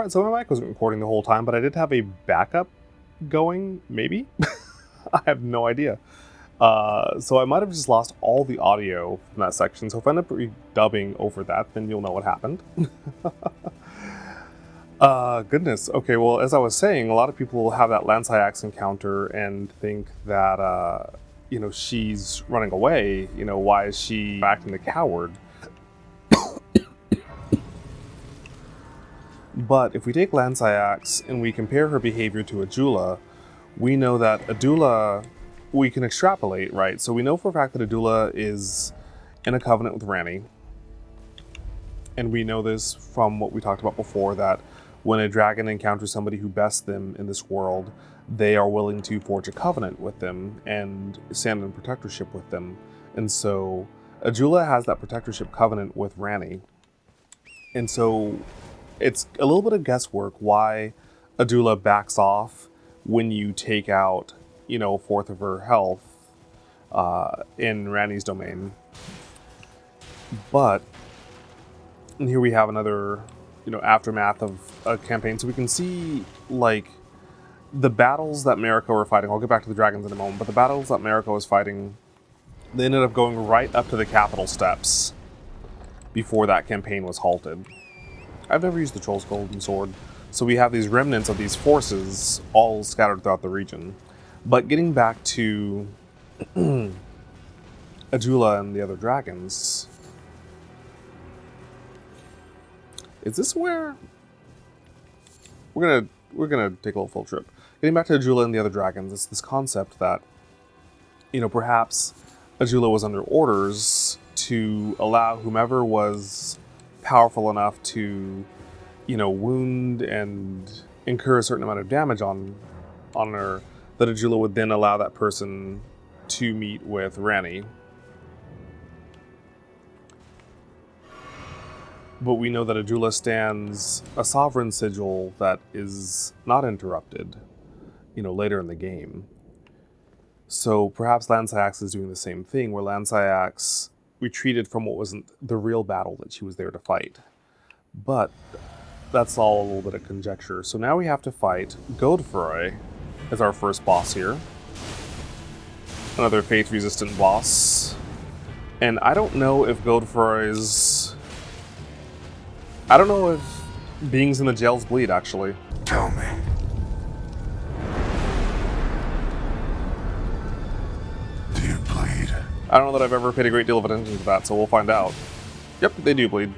Alright, so my mic wasn't recording the whole time, but I did have a backup going, maybe? I have no idea. So I might have just lost all the audio from that section, so if I end up redubbing over that, then you'll know what happened. Goodness. Okay, well, as I was saying, a lot of people will have that Lansaiax encounter and think that, she's running away. Why is she acting the coward? But if we take Lansaiax and we compare her behavior to Adula, we know that Adula, we can extrapolate, right? So we know for a fact that Adula is in a covenant with Ranni. And we know this from what we talked about before, that when a dragon encounters somebody who bests them in this world, they are willing to forge a covenant with them and stand in protectorship with them. And so Adula has that protectorship covenant with Ranni. And so it's a little bit of guesswork why Adula backs off when you take out, a fourth of her health in Ranni's domain. But, and here we have another, aftermath of a campaign. So we can see, the battles that Marika were fighting. I'll get back to the dragons in a moment, but the battles that Marika was fighting, they ended up going right up to the capital steps before that campaign was halted. I've never used the Troll's Golden Sword, so we have these remnants of these forces all scattered throughout the region. But getting back to Adula and the other dragons, is this where we're gonna take a little full trip? Getting back to Adula and the other dragons, it's this concept that perhaps Adula was under orders to allow whomever was powerful enough to, wound and incur a certain amount of damage on her, that Adula would then allow that person to meet with Ranni. But we know that Adula stands a sovereign sigil that is not interrupted, later in the game. So perhaps Lansaiax is doing the same thing, where Lansaiax retreated from what wasn't the real battle that she was there to fight. But that's all a little bit of conjecture. So now we have to fight Godfrey as our first boss here. Another faith-resistant boss. And I don't know if Godfrey's... I don't know if beings in the jails bleed, actually. Tell me. Do you bleed? I don't know that I've ever paid a great deal of attention to that, so we'll find out. Yep, they do bleed.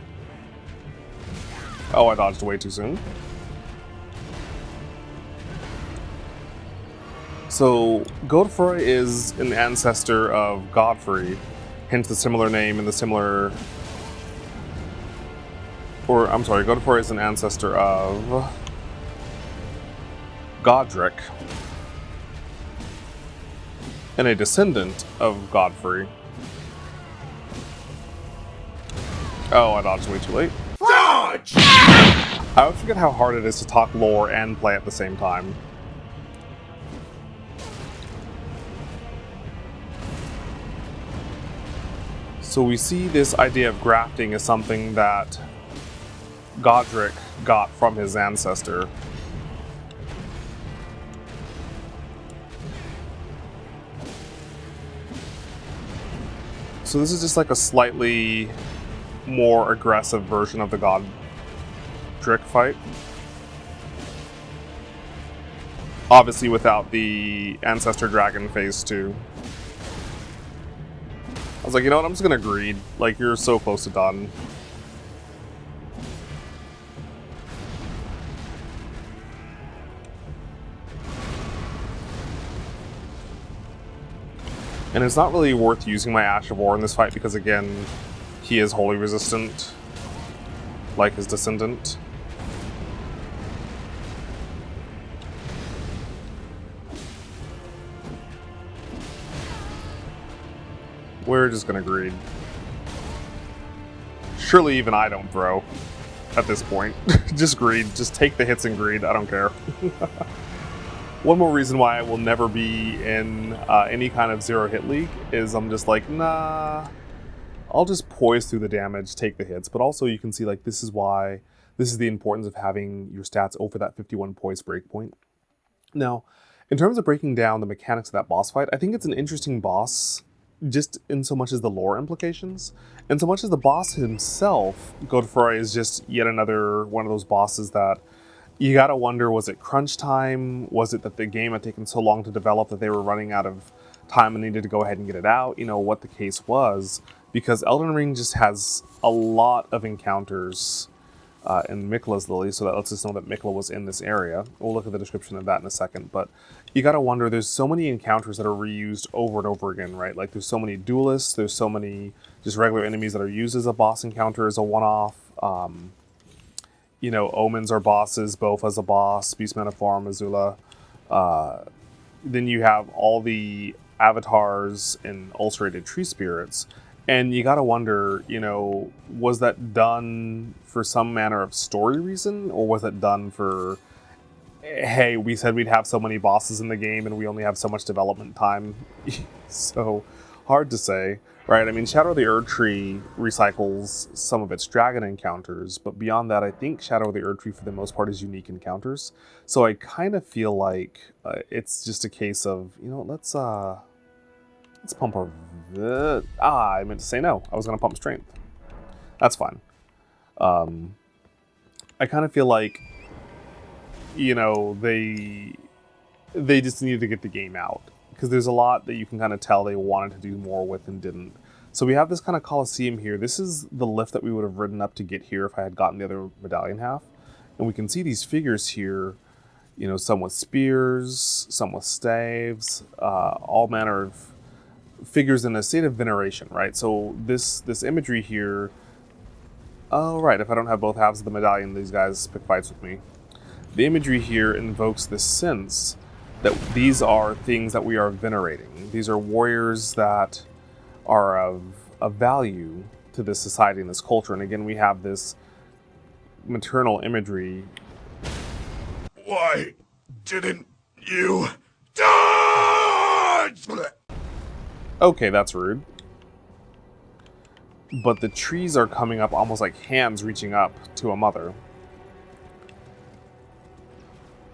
Oh, I dodged way too soon. So, Godfrey is an ancestor of Godfrey, hence the similar name and the similar... Godfrey is an ancestor of Godric, and a descendant of Godfrey. Oh, I dodged way too late. Dodge! I always forget how hard it is to talk lore and play at the same time. So we see this idea of grafting as something that Godric got from his ancestor. So this is just like a slightly more aggressive version of the Godric fight. Obviously without the Ancestor Dragon phase 2. I was like, you know what, I'm just gonna greed. Like, you're so close to done. And it's not really worth using my Ash of War in this fight because, again, he is wholly resistant, like his descendant. We're just gonna greed. Surely even I don't throw at this point. Just greed. Just take the hits and greed. I don't care. One more reason why I will never be in any kind of zero hit league is I'm just like, nah, I'll just poise through the damage, take the hits. But also you can see, like, this is why This is the importance of having your stats over that 51 poise breakpoint. Now, in terms of breaking down the mechanics of that boss fight, I think it's an interesting boss, just in so much as the lore implications, and so much as the boss himself. Godfrey is just yet another one of those bosses that you gotta wonder, was it crunch time? Was it that the game had taken so long to develop that they were running out of time and needed to go ahead and get it out? You know, what the case was, because Elden Ring just has a lot of encounters in Mikla's Lily, so that lets us know that Mikla was in this area. We'll look at the description of that in a second, but you gotta wonder, there's so many encounters that are reused over and over again, right? Like, there's so many duelists, there's so many just regular enemies that are used as a boss encounter, as a one-off. You know, omens are bosses, both as a boss, Beastman of Farm, Azula. Then you have all the avatars and ulcerated tree spirits. And you gotta wonder, you know, was that done for some manner of story reason? Or was it done for, hey, we said we'd have so many bosses in the game and we only have so much development time? So, hard to say, right? I mean, Shadow of the Erd Tree recycles some of its dragon encounters, but beyond that, I think Shadow of the Erd Tree, for the most part, is unique encounters. So I kind of feel like it's just a case of, you know, let's pump our... I meant to say no. I was going to pump strength. That's fine. I kind of feel like, you know, they just needed to get the game out, because there's a lot that you can kind of tell they wanted to do more with and didn't. So we have this kind of Colosseum here. This is the lift that we would have ridden up to get here if I had gotten the other medallion half. And we can see these figures here, you know, some with spears, some with staves, all manner of figures in a state of veneration, right? So this imagery here... Oh, right, if I don't have both halves of the medallion, these guys pick fights with me. The imagery here invokes this sense that these are things that we are venerating. These are warriors that are of value to this society and this culture. And again, we have this maternal imagery. Why didn't you dodge? Okay, that's rude. But the trees are coming up almost like hands reaching up to a mother.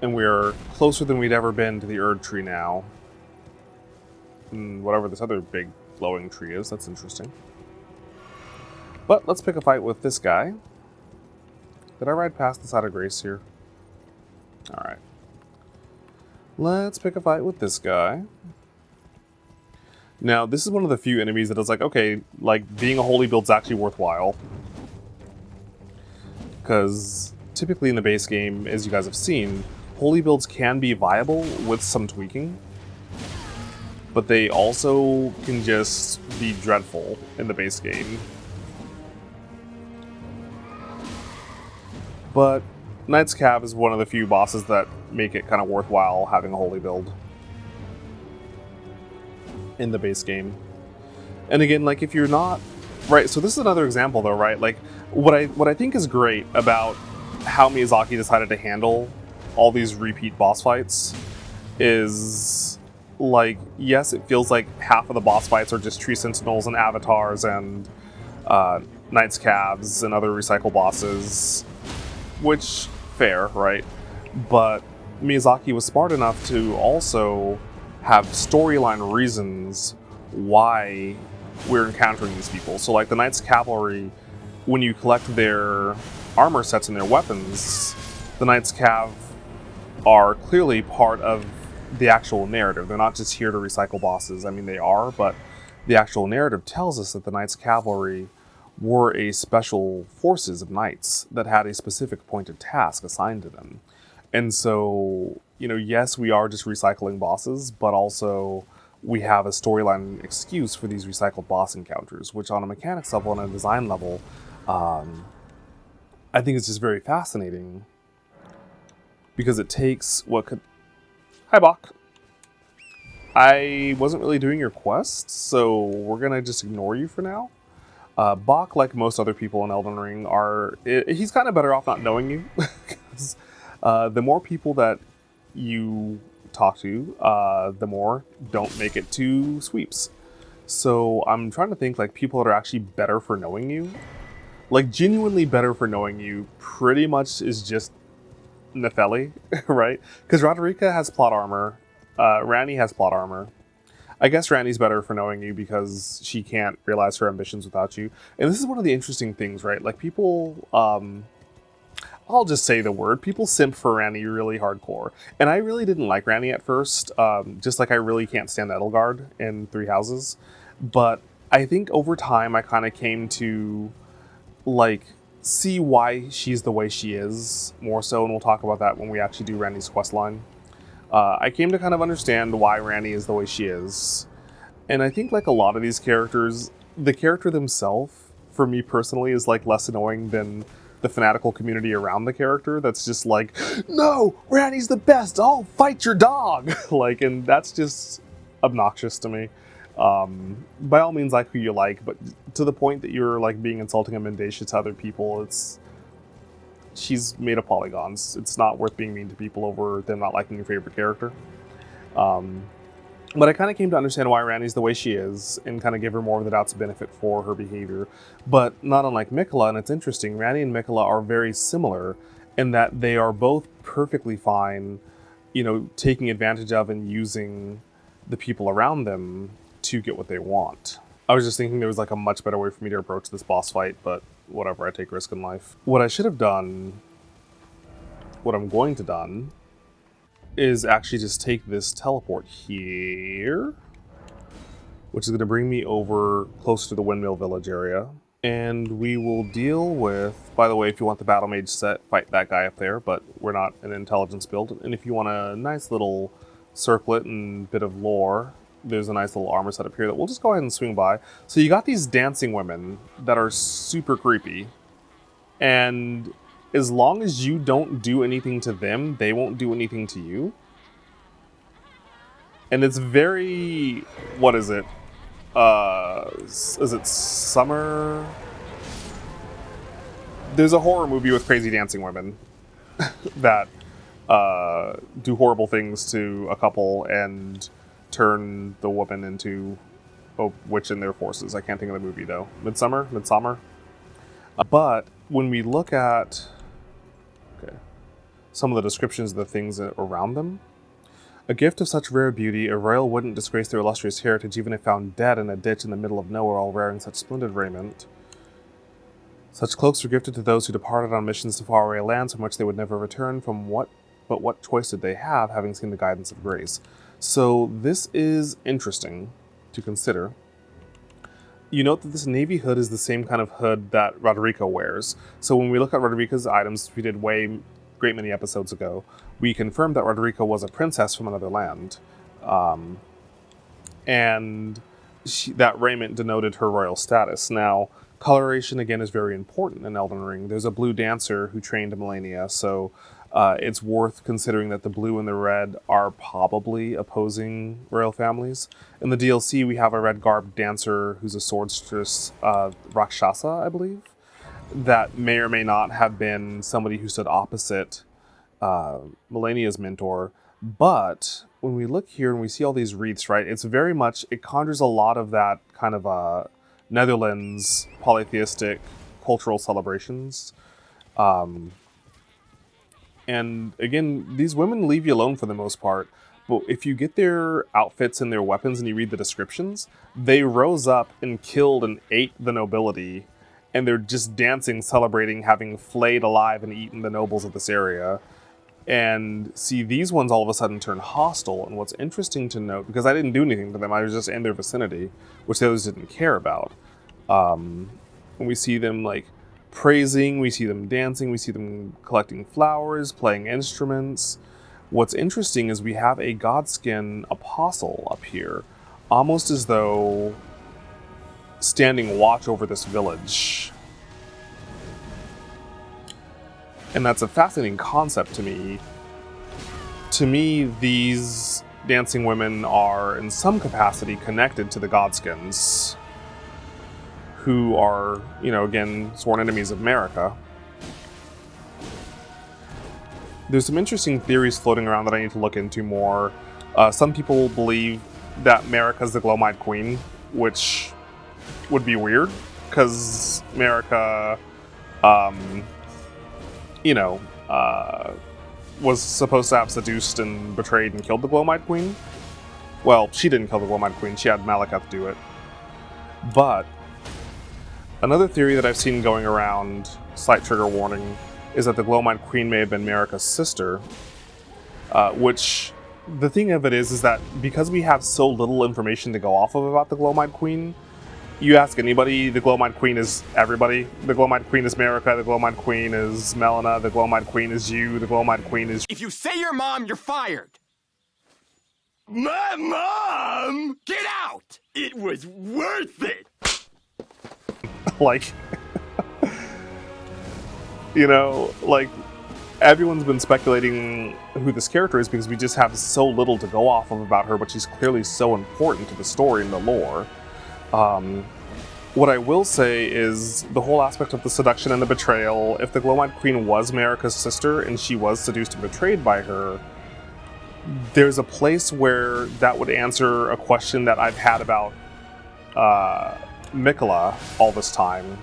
And we're closer than we'd ever been to the Erd Tree now. And whatever this other big glowing tree is, that's interesting. But let's pick a fight with this guy. Did I ride past the side of Grace here? Alright. Let's pick a fight with this guy. Now, this is one of the few enemies that is like, okay, like, being a holy build's actually worthwhile. Because typically in the base game, as you guys have seen, holy builds can be viable with some tweaking. But they also can just be dreadful in the base game. But Knight's Cav is one of the few bosses that make it kind of worthwhile having a holy build in the base game. And again, like, if you're not... Right, so this is another example though, right? Like, what I think is great about how Miyazaki decided to handle all these repeat boss fights is, like, yes, it feels like half of the boss fights are just tree sentinels and avatars and Knight's Cavs and other recycle bosses, which, fair, right? But Miyazaki was smart enough to also have storyline reasons why we're encountering these people. So like the Knights Cavalry, when you collect their armor sets and their weapons, the Knights Cav are clearly part of the actual narrative. They're not just here to recycle bosses. I mean, they are, but the actual narrative tells us that the Knights Cavalry were a special forces of knights that had a specific pointed task assigned to them. And so, you know, yes, we are just recycling bosses, but also we have a storyline excuse for these recycled boss encounters, which on a mechanics level and a design level, I think it's just very fascinating, because it takes what could... Hi, Bach. I wasn't really doing your quest, so we're going to just ignore you for now. Bach, like most other people in Elden Ring, he's kind of better off not knowing you. Because the more people that you talk to, the more don't make it to sweeps. So I'm trying to think, like, people that are actually better for knowing you. Like, genuinely better for knowing you pretty much is just Nefeli, right? Because Roderica has plot armor. Ranni has plot armor. I guess Ranni's better for knowing you because she can't realize her ambitions without you. And this is one of the interesting things, right? Like, people, I'll just say the word, people simp for Ranni really hardcore. And I really didn't like Ranni at first, just like I really can't stand Edelgard in Three Houses. But I think over time I kind of came to, like, see why she's the way she is more so, and we'll talk about that when we actually do Ranni's questline. I came to kind of understand why Ranni is the way she is. And I think, like a lot of these characters, the character themselves, for me personally, is like less annoying than the fanatical community around the character that's just like, no, Ranni's the best, I'll fight your dog. Like, and that's just obnoxious to me. By all means, like who you like, but to the point that you're like being insulting and mendacious to other people, she's made of polygons. It's not worth being mean to people over them not liking your favorite character. But I kind of came to understand why Ranni's the way she is and kind of give her more of the doubt's benefit for her behavior. But not unlike Mikola, and it's interesting, Ranni and Mikola are very similar in that they are both perfectly fine, taking advantage of and using the people around them to get what they want. I was just thinking there was like a much better way for me to approach this boss fight, but whatever, I take risk in life. What I should have done, what I'm going to done, is actually just take this teleport here, which is going to bring me over close to the Windmill Village area. And we will deal with, by the way, if you want the Battle Mage set, fight that guy up there, but we're not an intelligence build. And if you want a nice little circlet and bit of lore, there's a nice little armor set up here that we'll just go ahead and swing by. So you got these dancing women that are super creepy. And as long as you don't do anything to them, they won't do anything to you. And it's very... what is it? Is it summer? There's a horror movie with crazy dancing women that do horrible things to a couple and turn the woman into a witch in their forces. I can't think of the movie though. Midsummer? But when we look at some of the descriptions of the things around them, a gift of such rare beauty, a royal wouldn't disgrace their illustrious heritage even if found dead in a ditch in the middle of nowhere while wearing such splendid raiment. Such cloaks were gifted to those who departed on missions to faraway lands from which they would never return. But what choice did they have, having seen the guidance of grace? So this is interesting to consider. You note that this navy hood is the same kind of hood that Roderica wears. So when we look at Roderica's items, we did great many episodes ago, we confirmed that Roderica was a princess from another land. And that raiment denoted her royal status. Now, coloration, again, is very important in Elden Ring. There's a blue dancer who trained Melania, so it's worth considering that the blue and the red are probably opposing royal families. In the DLC, we have a red-garbed dancer who's a swordstress, Rakshasa, I believe, that may or may not have been somebody who stood opposite Melania's mentor. But when we look here and we see all these wreaths, right, it's very much, it conjures a lot of that kind of Netherlands polytheistic cultural celebrations. And again, these women leave you alone for the most part. But if you get their outfits and their weapons and you read the descriptions, they rose up and killed and ate the nobility. And they're just dancing, celebrating, having flayed alive and eaten the nobles of this area. And see, these ones all of a sudden turn hostile. And what's interesting to note, because I didn't do anything to them, I was just in their vicinity, which the others didn't care about. And we see them like praising, we see them dancing, we see them collecting flowers, playing instruments. What's interesting is we have a Godskin apostle up here, almost as though standing watch over this village. And that's a fascinating concept to me. To me, these dancing women are in some capacity connected to the Godskins, who are, again, sworn enemies of Marika. There's some interesting theories floating around that I need to look into more. Some people believe that Marika's the Glowmite Queen, which would be weird, because Marika um, you know, was supposed to have seduced and betrayed and killed the Glowmite Queen. Well, she didn't kill the Glowmite Queen, she had Malekith do it. But another theory that I've seen going around, slight trigger warning, is that the Glowmite Queen may have been Marika's sister, which the thing of it is that because we have so little information to go off of about the Glowmite Queen, you ask anybody, the Glowmite Queen is everybody. The Glowmite Queen is Marika, the Glowmite Queen is Melina, the Glowmite Queen is you, the Glowmite Queen is... If you say your mom, you're fired! My mom? Get out! It was worth it! like, you know, like, everyone's been speculating who this character is because we just have so little to go off of about her, but she's clearly so important to the story and the lore. What I will say is the whole aspect of the seduction and the betrayal, if the Glowmite Queen was Marika's sister and she was seduced and betrayed by her, there's a place where that would answer a question that I've had about Mikola all this time.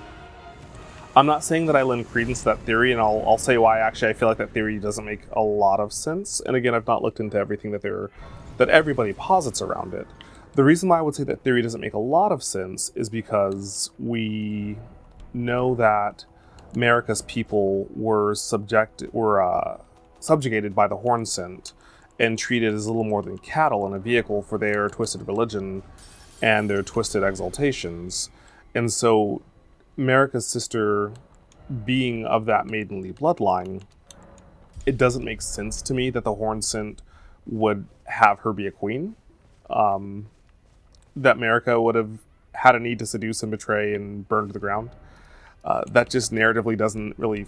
I'm not saying that I lend credence to that theory, and I'll say why actually I feel like that theory doesn't make a lot of sense. And again, I've not looked into everything that everybody posits around it. The reason why I would say that theory doesn't make a lot of sense is because we know that Marika's people were subjugated by the Horn Scent and treated as little more than cattle in a vehicle for their twisted religion and their twisted exaltations. And so Marika's sister being of that maidenly bloodline, it doesn't make sense to me that the Horn Scent would have her be a queen. That Marika would have had a need to seduce and betray and burn to the ground. That just narratively doesn't really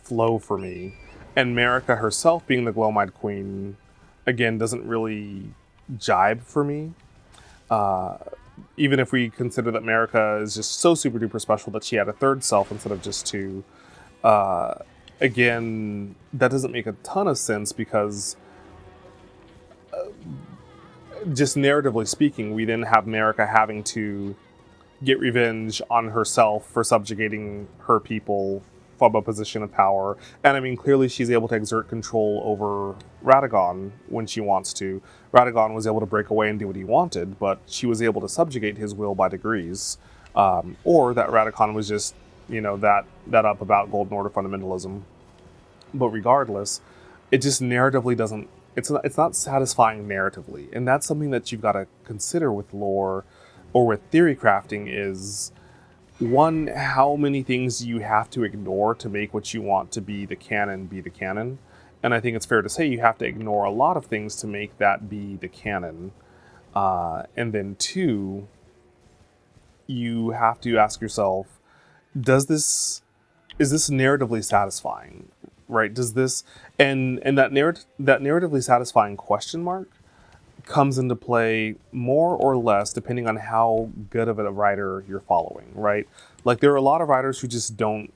flow for me. And Marika herself being the Glowmite Queen, again, doesn't really jibe for me. Even if we consider that Marika is just so super duper special that she had a third self instead of just two, again, that doesn't make a ton of sense because just narratively speaking, we then have Marika having to get revenge on herself for subjugating her people from a position of power. And I mean, clearly she's able to exert control over Radagon when she wants to. Radagon was able to break away and do what he wanted, but she was able to subjugate his will by degrees. Or that Radagon was just, that up about Golden Order fundamentalism. But regardless, it just narratively doesn't, it's not satisfying narratively. And that's something that you've got to consider with lore or with theory crafting is, one, how many things you have to ignore to make what you want to be the canon. And I think it's fair to say you have to ignore a lot of things to make that be the canon. And then two, you have to ask yourself, is this narratively satisfying? Right? Does this, and that narratively satisfying question mark comes into play more or less depending on how good of a writer you're following, right? Like, there are a lot of writers who just don't,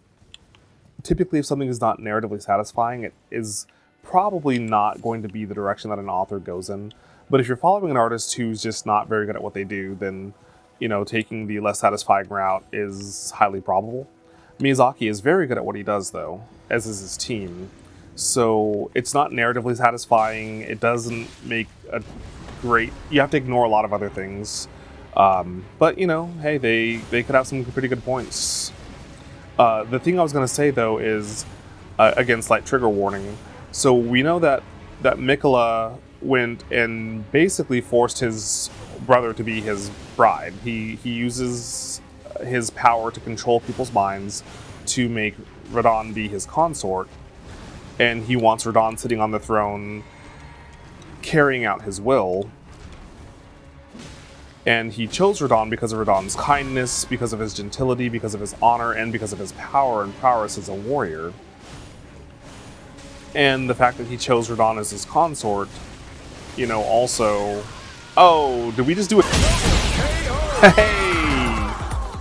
typically if something is not narratively satisfying, it is probably not going to be the direction that an author goes in. But if you're following an artist who's just not very good at what they do, then, taking the less satisfying route is highly probable. Miyazaki is very good at what he does, though, as is his team. So it's not narratively satisfying. It doesn't make a great... You have to ignore a lot of other things. But, hey, they could have some pretty good points. The thing I was going to say, though, is, again, slight trigger warning. So we know that Mikola went and basically forced his brother to be his bride. He uses his power to control people's minds to make Radon be his consort. And he wants Radon sitting on the throne, carrying out his will. And he chose Radon because of Radon's kindness, because of his gentility, because of his honor, and because of his power and prowess as a warrior. And the fact that he chose Radon as his consort, also... Oh, did we just do it? Hey!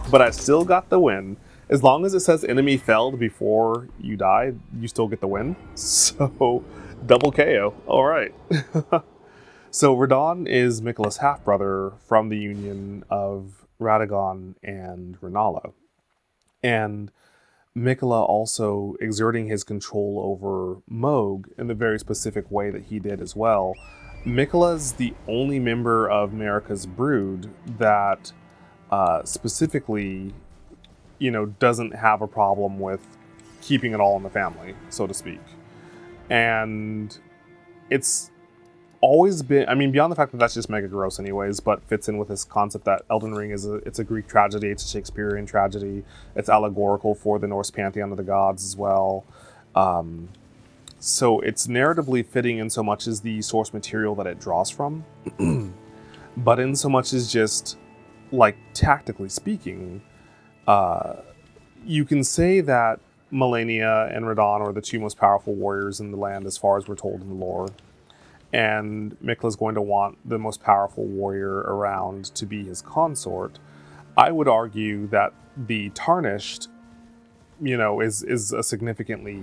But I still got the win. As long as it says enemy felled before you die, you still get the win. So, double KO. All right. So Radon is Mikola's half-brother from the union of Radagon and Renala. And Mikola also exerting his control over Moog in the very specific way that he did as well. Mikola's the only member of Marika's brood that specifically, doesn't have a problem with keeping it all in the family, so to speak. And it's always been, I mean, beyond the fact that that's just mega gross anyways, but fits in with this concept that Elden Ring it's a Greek tragedy, it's a Shakespearean tragedy, it's allegorical for the Norse pantheon of the gods as well. So it's narratively fitting in so much as the source material that it draws from, but in so much as just, like, tactically speaking, you can say that Malenia and Radahn are the two most powerful warriors in the land as far as we're told in the lore. And Mikola's going to want the most powerful warrior around to be his consort. I would argue that the Tarnished, is a significantly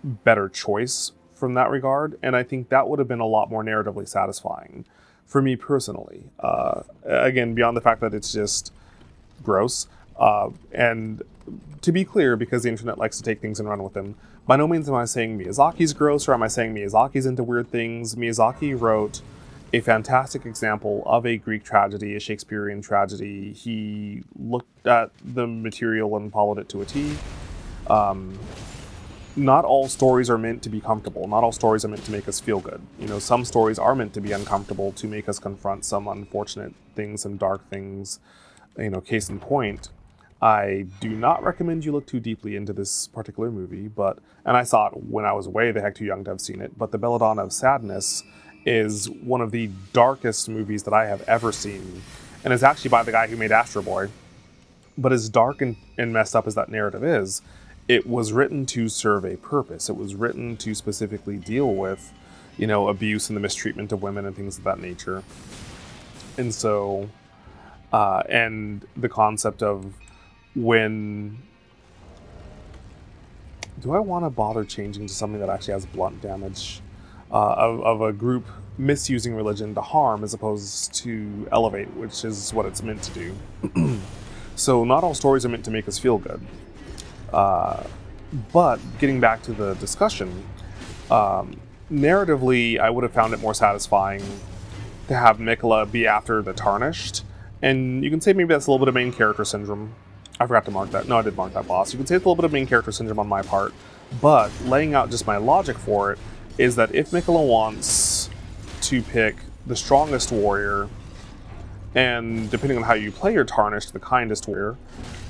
better choice from that regard, and I think that would have been a lot more narratively satisfying for me personally. Again, beyond the fact that it's just gross, and to be clear, because the internet likes to take things and run with them, by no means am I saying Miyazaki's gross, or am I saying Miyazaki's into weird things. Miyazaki wrote a fantastic example of a Greek tragedy, a Shakespearean tragedy. He looked at the material and followed it to a T. Not all stories are meant to be comfortable. Not all stories are meant to make us feel good. Some stories are meant to be uncomfortable, to make us confront some unfortunate things, some dark things. Case in point, I do not recommend you look too deeply into this particular movie, and I saw it when I was way the heck too young to have seen it, but The Belladonna of Sadness is one of the darkest movies that I have ever seen, and it's actually by the guy who made Astro Boy. But as dark and messed up as that narrative is, it was written to serve a purpose. It was written to specifically deal with, abuse and the mistreatment of women and things of that nature. And so, and the concept of when... Do I want to bother changing to something that actually has blunt damage? Of a group misusing religion to harm as opposed to elevate, which is what it's meant to do. So not all stories are meant to make us feel good. But getting back to the discussion, narratively, I would have found it more satisfying to have Mikola be after the Tarnished. And you can say maybe that's a little bit of main character syndrome. I forgot to mark that. No, I did mark that, boss. You can say it's a little bit of main character syndrome on my part. But laying out just my logic for it is that if Mikola wants to pick the strongest warrior, and depending on how you play your Tarnished, the kindest warrior,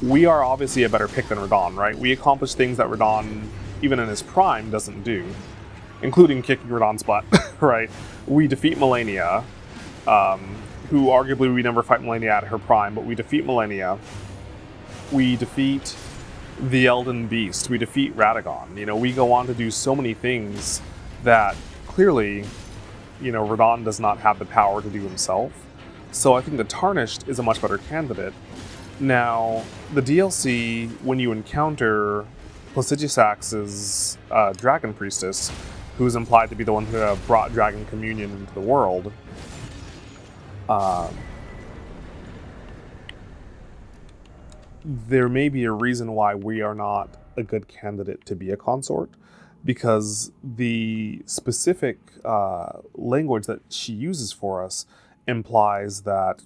we are obviously a better pick than Radahn, right? We accomplish things that Radahn, even in his prime, doesn't do, including kicking Radahn's butt, right? We defeat Malenia, who arguably we never fight Malenia at her prime, but we defeat Malenia. We defeat the Elden Beast. We defeat Radagon. We go on to do so many things that clearly, Radahn does not have the power to do himself. So I think the Tarnished is a much better candidate. Now, the DLC, when you encounter Placidusax's Dragon Priestess, who is implied to be the one who brought Dragon Communion into the world, there may be a reason why we are not a good candidate to be a consort, because the specific language that she uses for us implies that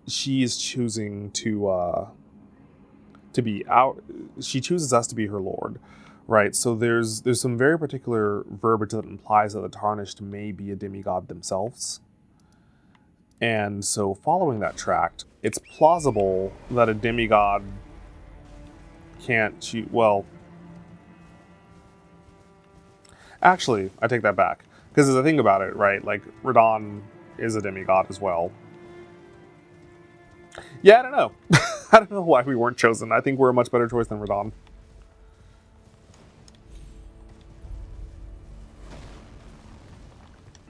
she is choosing to be out. She chooses us to be her lord, right? So there's some very particular verbiage that implies that the Tarnished may be a demigod themselves. And so following that tract, it's plausible that a demigod can't choose... Well, actually, I take that back. Because as I think about it, right, like, Radahn is a demigod as well. Yeah, I don't know. I don't know why we weren't chosen. I think we're a much better choice than Radahn.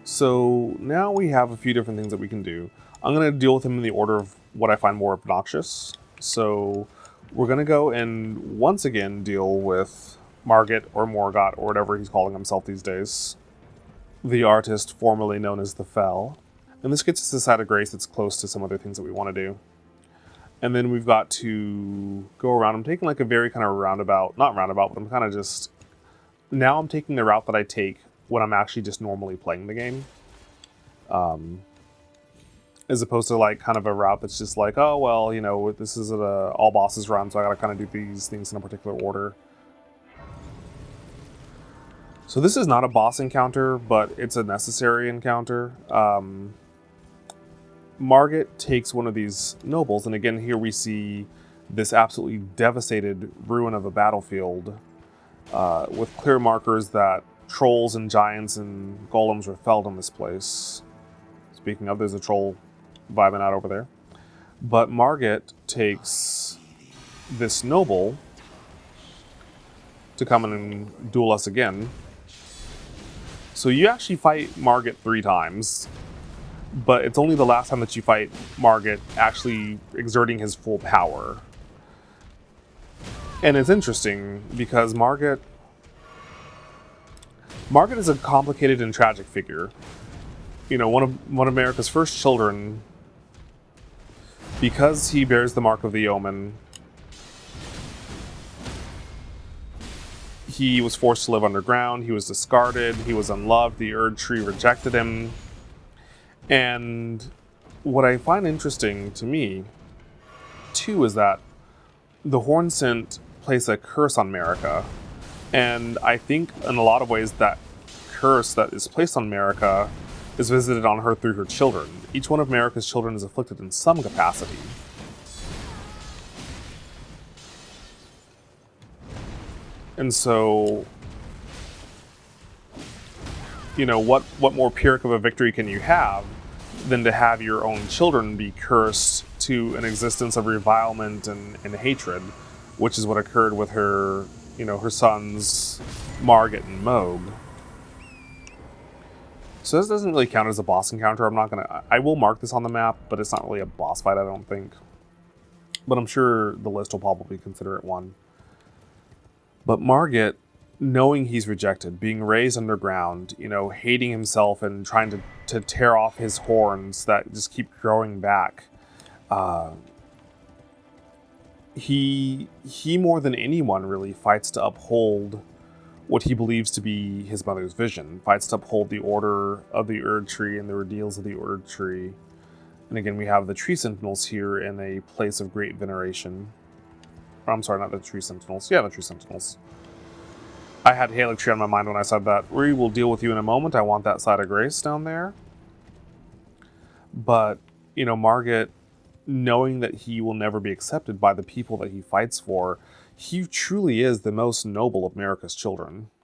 So now we have a few different things that we can do. I'm going to deal with them in the order of what I find more obnoxious. So we're going to go and once again deal with Margit or Morgott or whatever he's calling himself these days. The artist formerly known as the Fell. And this gets us a side of grace that's close to some other things that we want to do. And then we've got to go around. I'm taking like a very kind of roundabout, not roundabout, but I'm kind of just, now I'm taking the route that I take when I'm actually just normally playing the game. As opposed to like kind of a route that's just like, oh, well, you know, this is an all bosses run, so I gotta kind of do these things in a particular order. So this is not a boss encounter, but it's a necessary encounter. Margit takes one of these nobles, and again, here we see this absolutely devastated ruin of a battlefield with clear markers that trolls and giants and golems were felled in this place. Speaking of, there's a troll vibing out over there. But Margit takes this noble to come in and duel us again. So you actually fight Margit 3 times, but it's only the last time that you fight Margit actually exerting his full power. And it's interesting because Margit is a complicated and tragic figure. You know, one of America's first children, because he bears the mark of the omen, he was forced to live underground, he was discarded, he was unloved, the Erd Tree rejected him. And what I find interesting to me, too, is that the Hornsent place a curse on Marika. And I think in a lot of ways that curse that is placed on Marika is visited on her through her children. Each one of Marika's children is afflicted in some capacity. And so, you know, what more Pyrrhic of a victory can you have than to have your own children be cursed to an existence of revilement and hatred, which is what occurred with her, you know, her sons Margit and Moog. So this doesn't really count as a boss encounter. I will mark this on the map, but it's not really a boss fight, I don't think. But I'm sure the list will probably consider it one. But Margit, knowing he's rejected, being raised underground, you know, hating himself and trying to tear off his horns that just keep growing back, he more than anyone really fights to uphold what he believes to be his mother's vision, fights to uphold the order of the Erd Tree and the ordeals of the Erd Tree. And again, we have the Tree Sentinels here in a place of great veneration. I'm sorry, not the Tree Sentinels. Yeah, the Tree Sentinels. I had Haligtree on my mind when I said that. We will deal with you in a moment. I want that side of grace down there. But, you know, Margit, knowing that he will never be accepted by the people that he fights for, he truly is the most noble of Marika's children.